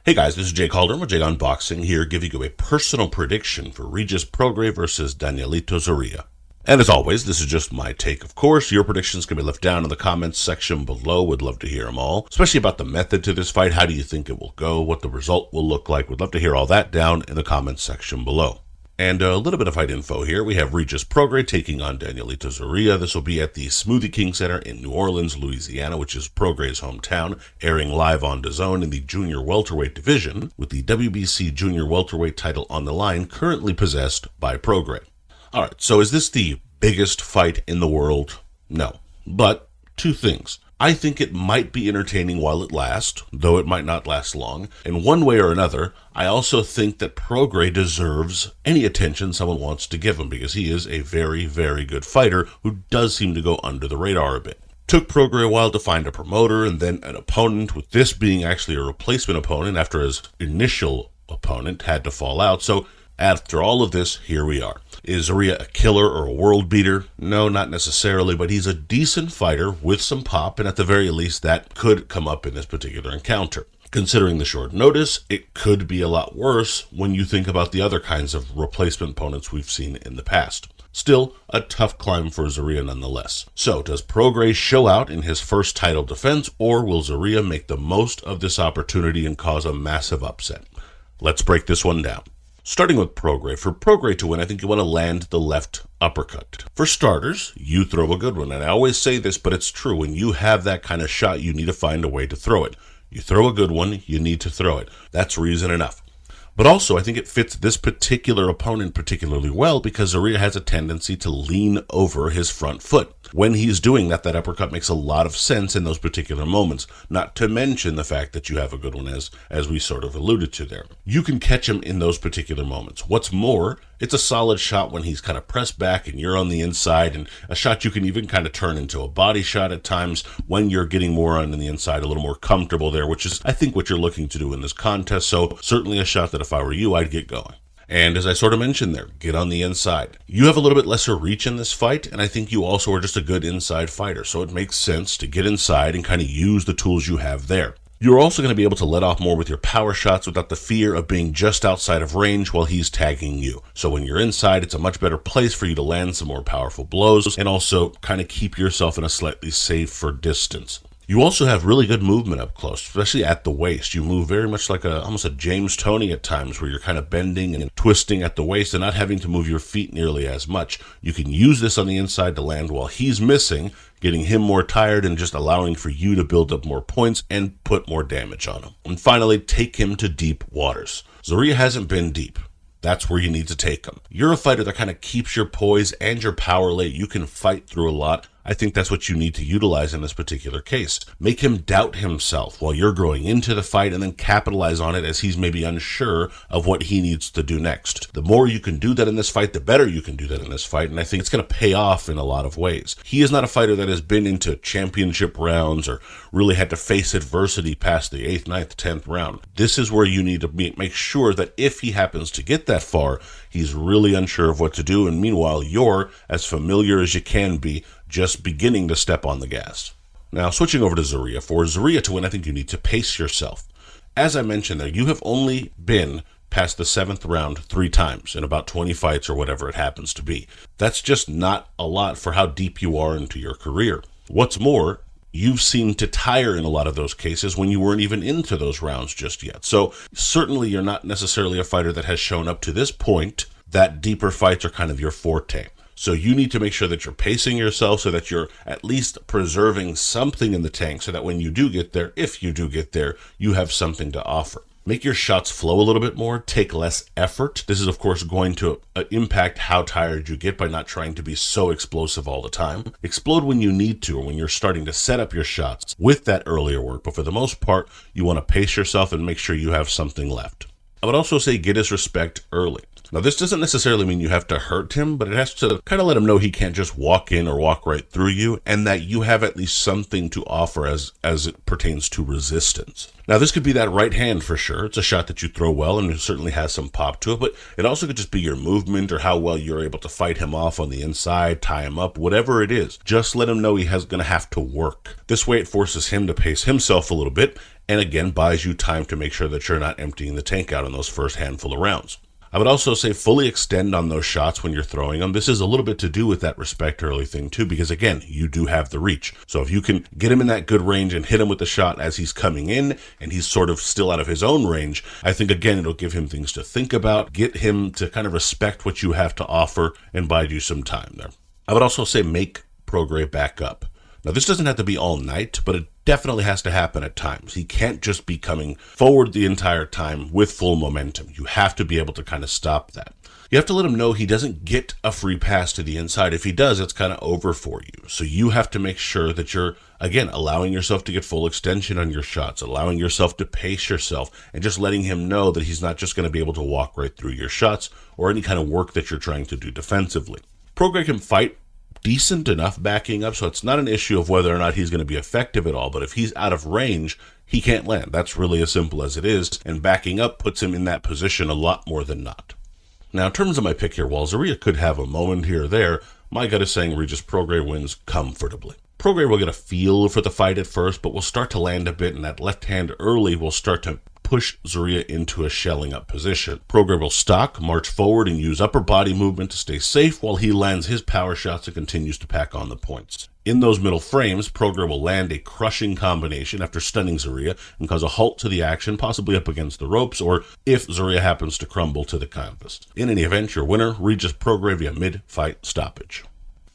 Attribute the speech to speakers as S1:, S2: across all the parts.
S1: Hey guys, this is Jake Calderon with Jake Unboxing here, giving you a personal prediction for Regis Prograis versus Danielito Zorrilla. And as always, this is just my take, of course. Your predictions can be left down in the comments section below. Would love to hear them all, especially about the method to this fight. How do you think it will go? What the result will look like? Would love to hear all that down in the comments section below. And a little bit of fight info here. We have Regis Prograis taking on Danielito Zorrilla. This will be at the SMOOTHIE King Center in New Orleans, Louisiana, which is Prograis' hometown, airing live on DAZN in the junior welterweight division, with the WBC junior welterweight title on the line, currently possessed by Prograis. All right, so is this the biggest fight in the world? No. But two things. I think it might be entertaining while it lasts, though it might not last long. In one way or another, I also think that Prograis deserves any attention someone wants to give him, because he is a very, very good fighter who does seem to go under the radar a bit. Took Prograis a while to find a promoter and then an opponent, with this being actually a replacement opponent after his initial opponent had to fall out. So after all of this, here we are. Is Zorrilla a killer or a world beater? No, not necessarily, but he's a decent fighter with some pop, and at the very least, that could come up in this particular encounter. Considering the short notice, it could be a lot worse when you think about the other kinds of replacement opponents we've seen in the past. Still, a tough climb for Zorrilla nonetheless. So, does Prograis show out in his first title defense, or will Zorrilla make the most of this opportunity and cause a massive upset? Let's break this one down. Starting with Prograis. For Prograis to win, I think you want to land the left uppercut. For starters, you throw a good one. And I always say this, but it's true. When you have that kind of shot, you need to find a way to throw it. You throw a good one, you need to throw it. That's reason enough. But also, I think it fits this particular opponent particularly well because Zorrilla has a tendency to lean over his front foot. When he's doing that, that uppercut makes a lot of sense in those particular moments, not to mention the fact that you have a good one, as we sort of alluded to there. You can catch him in those particular moments. What's more, it's a solid shot when he's kind of pressed back and you're on the inside, and a shot you can even kind of turn into a body shot at times when you're getting more on the inside, a little more comfortable there, which is, I think, what you're looking to do in this contest. So certainly a shot that if I were you, I'd get going. And as I sort of mentioned there, get on the inside. You have a little bit lesser reach in this fight, and I think you also are just a good inside fighter, so it makes sense to get inside and kind of use the tools you have there. You're also going to be able to let off more with your power shots without the fear of being just outside of range while he's tagging you. So when you're inside, it's a much better place for you to land some more powerful blows and also kind of keep yourself in a slightly safer distance. You also have really good movement up close, especially at the waist. You move very much like almost a James Toney at times, where you're kind of bending and twisting at the waist and not having to move your feet nearly as much. You can use this on the inside to land while he's missing, getting him more tired and just allowing for you to build up more points and put more damage on him. And finally, take him to deep waters. Zorrilla hasn't been deep. That's where you need to take him. You're a fighter that kind of keeps your poise and your power late. You can fight through a lot. I think that's what you need to utilize in this particular case. Make him doubt himself while you're growing into the fight, and then capitalize on it as he's maybe unsure of what he needs to do next. The more you can do that in this fight, the better you can do that in this fight, and I think it's going to pay off in a lot of ways. He is not a fighter that has been into championship rounds or really had to face adversity past the 8th, 9th, 10th round. This is where you need to make sure that if he happens to get that far, he's really unsure of what to do, and meanwhile, you're as familiar as you can be, just beginning to step on the gas. Now, switching over to Zorrilla. For Zorrilla to win, I think you need to pace yourself. As I mentioned there, you have only been past the 7th round 3 times in about 20 fights or whatever it happens to be. That's just not a lot for how deep you are into your career. What's more, you've seemed to tire in a lot of those cases when you weren't even into those rounds just yet. So certainly you're not necessarily a fighter that has shown up to this point that deeper fights are kind of your forte. So you need to make sure that you're pacing yourself so that you're at least preserving something in the tank so that when you do get there, if you do get there, you have something to offer. Make your shots flow a little bit more, take less effort. This is, of course, going to impact how tired you get by not trying to be so explosive all the time. Explode when you need to, or when you're starting to set up your shots with that earlier work. But for the most part, you want to pace yourself and make sure you have something left. I would also say get his respect early. Now, this doesn't necessarily mean you have to hurt him, but it has to kind of let him know he can't just walk in or walk right through you, and that you have at least something to offer as it pertains to resistance. Now, this could be that right hand for sure. It's a shot that you throw well, and it certainly has some pop to it, but it also could just be your movement or how well you're able to fight him off on the inside, tie him up, whatever it is. Just let him know he has going to have to work. This way it forces him to pace himself a little bit, and again buys you time to make sure that you're not emptying the tank out in those first handful of rounds. I would also say fully extend on those shots when you're throwing them. This is a little bit to do with that respect early thing too, because again, you do have the reach. So if you can get him in that good range and hit him with the shot as he's coming in and he's sort of still out of his own range, I think again, it'll give him things to think about, get him to kind of respect what you have to offer and bide you some time there. I would also say make Prograis back up. Now, this doesn't have to be all night, but it definitely has to happen at times. He can't just be coming forward the entire time with full momentum. You have to be able to kind of stop that. You have to let him know he doesn't get a free pass to the inside. If he does, it's kind of over for you. So you have to make sure that you're, again, allowing yourself to get full extension on your shots, allowing yourself to pace yourself, and just letting him know that he's not just going to be able to walk right through your shots or any kind of work that you're trying to do defensively. Prograis can fight decent enough backing up, so it's not an issue of whether or not he's going to be effective at all, but if he's out of range, he can't land. That's really as simple as it is, and backing up puts him in that position a lot more than not. Now, in terms of my pick here, while Zorrilla could have a moment here or there, my gut is saying Regis Prograis wins comfortably. Prograis will get a feel for the fight at first, but will start to land a bit, and that left hand early will start to push Zorrilla into a shelling up position. Prograis will stalk, march forward, and use upper body movement to stay safe while he lands his power shots and continues to pack on the points. In those middle frames, Prograis will land a crushing combination after stunning Zorrilla and cause a halt to the action, possibly up against the ropes, or if Zorrilla happens to crumble to the canvas. In any event, your winner, Regis Prograis via mid-fight stoppage.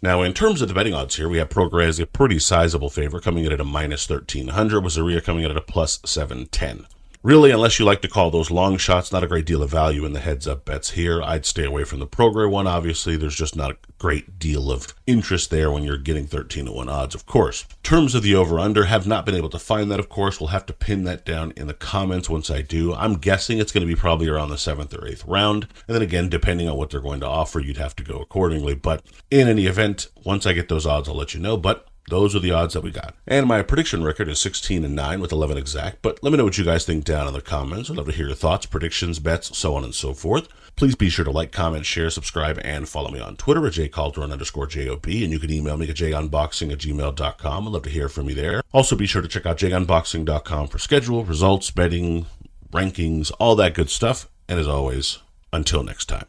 S1: Now, in terms of the betting odds here, we have Prograis as a pretty sizable favor, coming in at a minus 1,300, with Zorrilla coming in at a plus 710. Really, unless you like to call those long shots, not a great deal of value in the heads-up bets here. I'd stay away from the Prograis one, obviously. There's just not a great deal of interest there when you're getting 13-1 odds, of course. In terms of the over-under, have not been able to find that, of course. We'll have to pin that down in the comments once I do. I'm guessing it's going to be probably around the 7th or 8th round. And then again, depending on what they're going to offer, you'd have to go accordingly. But in any event, once I get those odds, I'll let you know. But those are the odds that we got. And my prediction record is 16-9 with 11 exact. But let me know what you guys think down in the comments. I'd love to hear your thoughts, predictions, bets, so on and so forth. Please be sure to like, comment, share, subscribe, and follow me on Twitter at jcalderon_JOB. And you can email me at junboxing@gmail.com. I'd love to hear from you there. Also, be sure to check out junboxing.com for schedule, results, betting, rankings, all that good stuff. And as always, until next time.